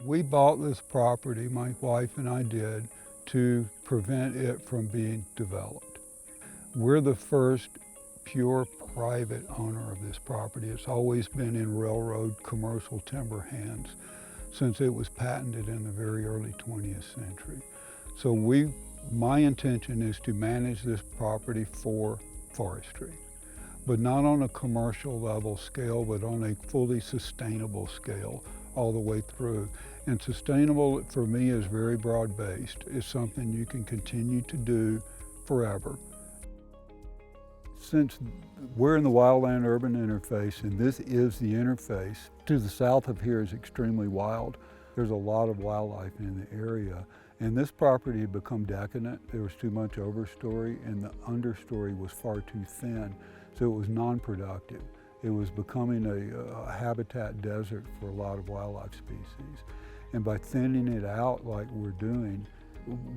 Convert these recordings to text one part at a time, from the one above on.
We bought this property, my wife and I did, to prevent it from being developed. We're the first pure private owner of this property. It's always been in railroad commercial timber hands since it was patented in the very early 20th century. So my intention is to manage this property for forestry, but not on a commercial level scale, but on a fully sustainable scale all the way through. And sustainable for me is very broad-based. It's something you can continue to do forever. Since we're in the wildland-urban interface, and this is the interface, to the south of here is extremely wild. There's a lot of wildlife in the area. And this property had become decadent. There was too much overstory, and the understory was far too thin, so it was non-productive. It was becoming a habitat desert for a lot of wildlife species. And by thinning it out like we're doing,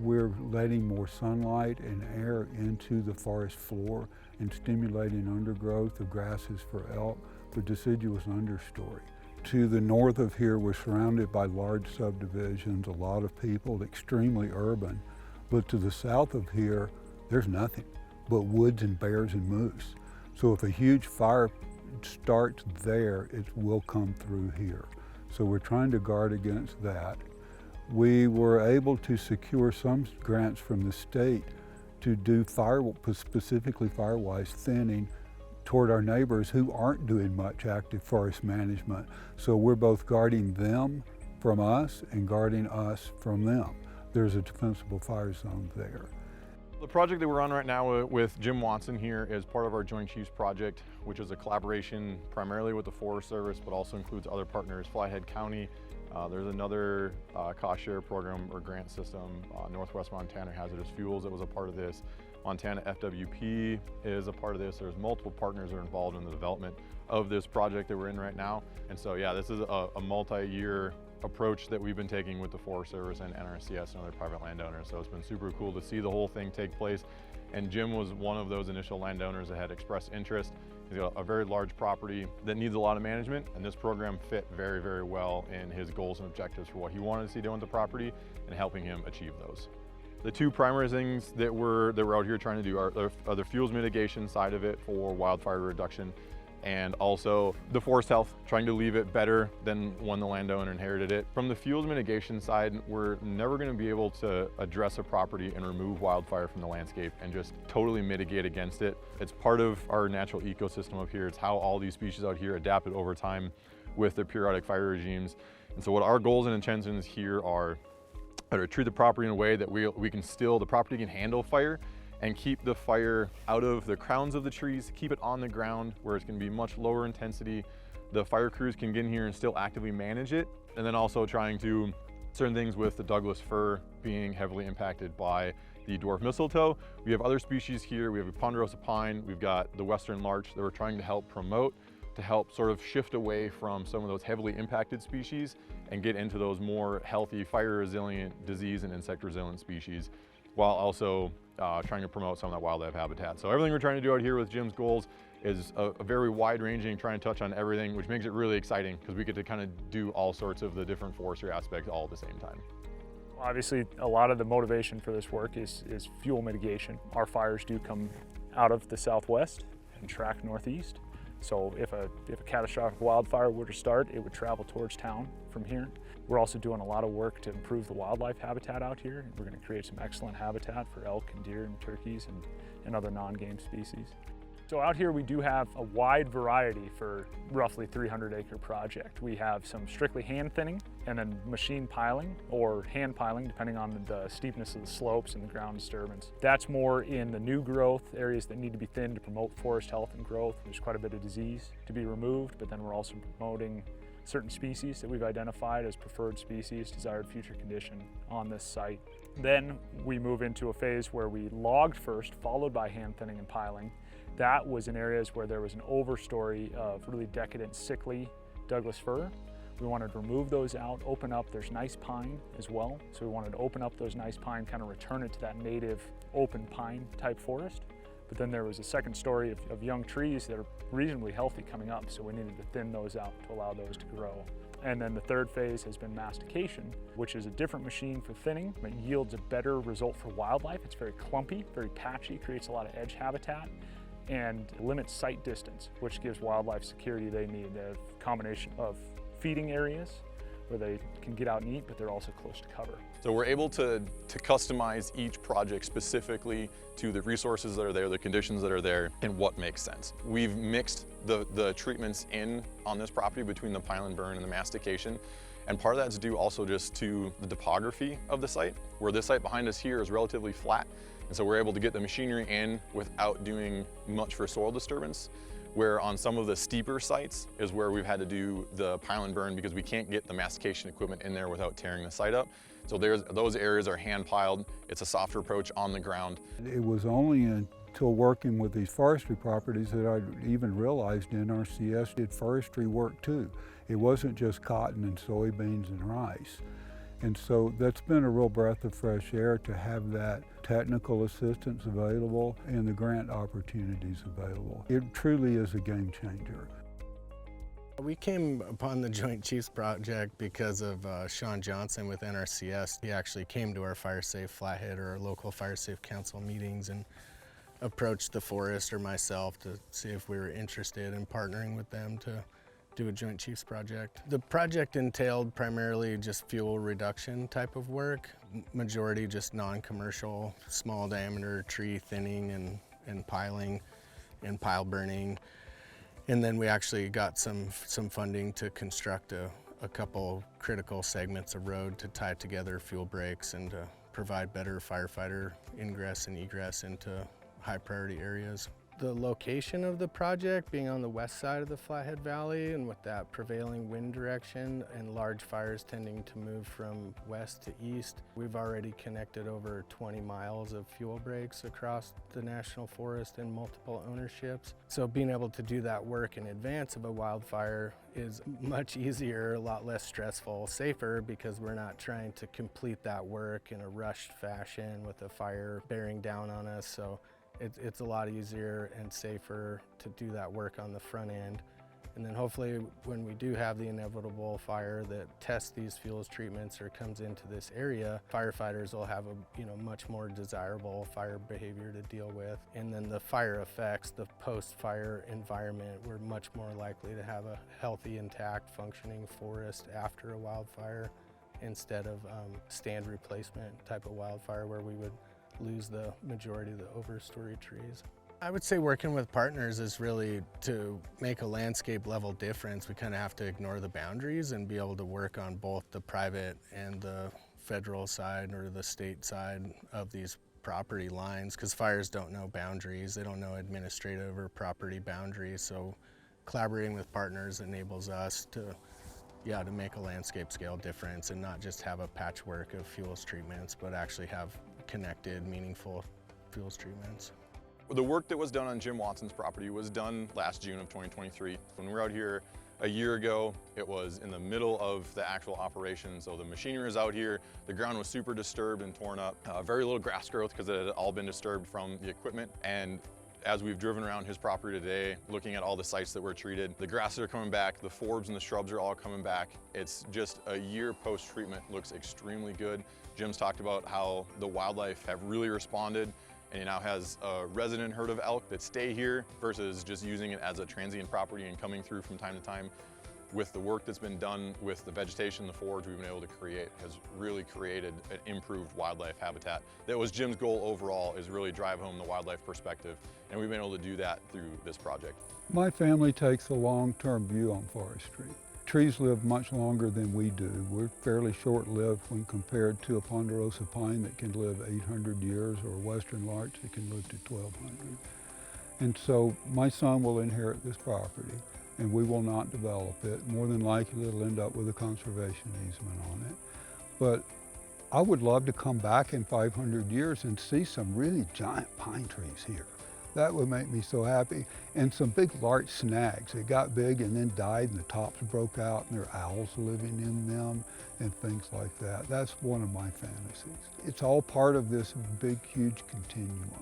we're letting more sunlight and air into the forest floor and stimulating undergrowth of grasses for elk, but deciduous understory. To the north of here, we're surrounded by large subdivisions, a lot of people, extremely urban. But to the south of here, there's nothing but woods and bears and moose. So if a huge fire starts there, it will come through here. So we're trying to guard against that. We were able to secure some grants from the state to do specifically fire-wise thinning toward our neighbors who aren't doing much active forest management. So we're both guarding them from us and guarding us from them. There's a defensible fire zone there. The project that we're on right now with Jim Watson here is part of our Joint Chiefs project, which is a collaboration primarily with the Forest Service, but also includes other partners, Flathead County. There's another cost share program or grant system, Northwest Montana Hazardous Fuels, that was a part of this. Montana FWP is a part of this. There's multiple partners that are involved in the development of this project that we're in right now. And so yeah, this is a multi-year approach that we've been taking with the Forest Service and NRCS and other private landowners. So it's been super cool to see the whole thing take place. And Jim was one of those initial landowners that had expressed interest. He's got a very large property that needs a lot of management, and this program fit very, very well in his goals and objectives for what he wanted to see done with the property and helping him achieve those. The two primary things that we're out here trying to do are the fuels mitigation side of it for wildfire reduction, and also the forest health, trying to leave it better than when the landowner inherited it. From the fuels mitigation side, we're never going to be able to address a property and remove wildfire from the landscape and just totally mitigate against it. It's part of our natural ecosystem up here. It's how all these species out here adapted over time with the periodic fire regimes. And so what our goals and intentions here are to treat the property in a way that the property can handle fire and keep the fire out of the crowns of the trees, keep it on the ground where it's gonna be much lower intensity. The fire crews can get in here and still actively manage it. And then also trying to certain things with the Douglas fir being heavily impacted by the dwarf mistletoe. We have other species here. We have a ponderosa pine. We've got the western larch that we're trying to help promote, to help sort of shift away from some of those heavily impacted species and get into those more healthy, fire resilient, disease and insect resilient species, while also trying to promote some of that wildlife habitat. So everything we're trying to do out here with Jim's goals is a very wide ranging, trying to touch on everything, which makes it really exciting because we get to kind of do all sorts of the different forestry aspects all at the same time. Obviously, a lot of the motivation for this work is fuel mitigation. Our fires do come out of the southwest and track northeast. So if a catastrophic wildfire were to start, it would travel towards town from here. We're also doing a lot of work to improve the wildlife habitat out here. We're going to create some excellent habitat for elk and deer and turkeys and other non-game species. So out here we do have a wide variety for roughly 300-acre project. We have some strictly hand thinning and then machine piling or hand piling depending on the steepness of the slopes and the ground disturbance. That's more in the new growth areas that need to be thinned to promote forest health and growth. There's quite a bit of disease to be removed, but then we're also promoting certain species that we've identified as preferred species, desired future condition on this site. Then we move into a phase where we logged first, followed by hand thinning and piling. That was in areas where there was an overstory of really decadent, sickly Douglas fir. We wanted to remove those out, open up, there's nice pine as well. So we wanted to open up those nice pine, kind of return it to that native open pine type forest. But then there was a second story of young trees that are reasonably healthy coming up, so we needed to thin those out to allow those to grow. And then the third phase has been mastication, which is a different machine for thinning. It yields a better result for wildlife. It's very clumpy, very patchy, creates a lot of edge habitat, and limits sight distance, which gives wildlife security they need. A combination of feeding areas where they can get out and eat, but they're also close to cover. So we're able to customize each project specifically to the resources that are there, the conditions that are there, and what makes sense. We've mixed the treatments in on this property between the pile and burn and the mastication. And part of that's due also just to the topography of the site, where this site behind us here is relatively flat. And so we're able to get the machinery in without doing much for soil disturbance. Where on some of the steeper sites is where we've had to do the pile and burn because we can't get the mastication equipment in there without tearing the site up. So those areas are hand piled. It's a softer approach on the ground. It was only until working with these forestry properties that I even realized NRCS did forestry work too. It wasn't just cotton and soybeans and rice. And so that's been a real breath of fresh air to have that technical assistance available and the grant opportunities available. It truly is a game changer. We came upon the Joint Chiefs project because of Sean Johnson with NRCS. He actually came to our Fire Safe Flathead or our local Fire Safe Council meetings and approached the forest or myself to see if we were interested in partnering with them to do a Joint Chiefs project. The project entailed primarily just fuel reduction type of work, majority just non-commercial, small diameter tree thinning and piling and pile burning. And then we actually got some funding to construct a couple critical segments of road to tie together fuel breaks and to provide better firefighter ingress and egress into high priority areas. The location of the project being on the west side of the Flathead Valley and with that prevailing wind direction and large fires tending to move from west to east, we've already connected over 20 miles of fuel breaks across the National Forest in multiple ownerships. So being able to do that work in advance of a wildfire is much easier, a lot less stressful, safer because we're not trying to complete that work in a rushed fashion with a fire bearing down on us. So it's a lot easier and safer to do that work on the front end. And then hopefully when we do have the inevitable fire that tests these fuels treatments or comes into this area, firefighters will have a much more desirable fire behavior to deal with. And then the fire effects, the post-fire environment, we're much more likely to have a healthy, intact, functioning forest after a wildfire instead of stand replacement type of wildfire where we would lose the majority of the overstory trees. I would say working with partners is really to make a landscape level difference. We kind of have to ignore the boundaries and be able to work on both the private and the federal side or the state side of these property lines because fires don't know boundaries. They don't know administrative or property boundaries. So collaborating with partners enables us to make a landscape scale difference and not just have a patchwork of fuels treatments, but actually have connected, meaningful fuels treatments. The work that was done on Jim Watson's property was done last June of 2023. When we were out here a year ago, it was in the middle of the actual operation. So the machinery was out here, the ground was super disturbed and torn up. Very little grass growth because it had all been disturbed from the equipment. And as we've driven around his property today, looking at all the sites that were treated, the grasses are coming back, the forbs and the shrubs are all coming back. It's just a year post-treatment, looks extremely good. Jim's talked about how the wildlife have really responded and he now has a resident herd of elk that stay here versus just using it as a transient property and coming through from time to time. With the work that's been done with the vegetation, the forage we've been able to create has really created an improved wildlife habitat. That was Jim's goal overall, is really drive home the wildlife perspective, and we've been able to do that through this project. My family takes a long-term view on forestry. Trees live much longer than we do. We're fairly short-lived when compared to a ponderosa pine that can live 800 years or a western larch that can live to 1,200. And so my son will inherit this property and we will not develop it. More than likely it'll end up with a conservation easement on it. But I would love to come back in 500 years and see some really giant pine trees here. That would make me so happy. And some big larch snags. They got big and then died and the tops broke out and there are owls living in them and things like that. That's one of my fantasies. It's all part of this big, huge continuum.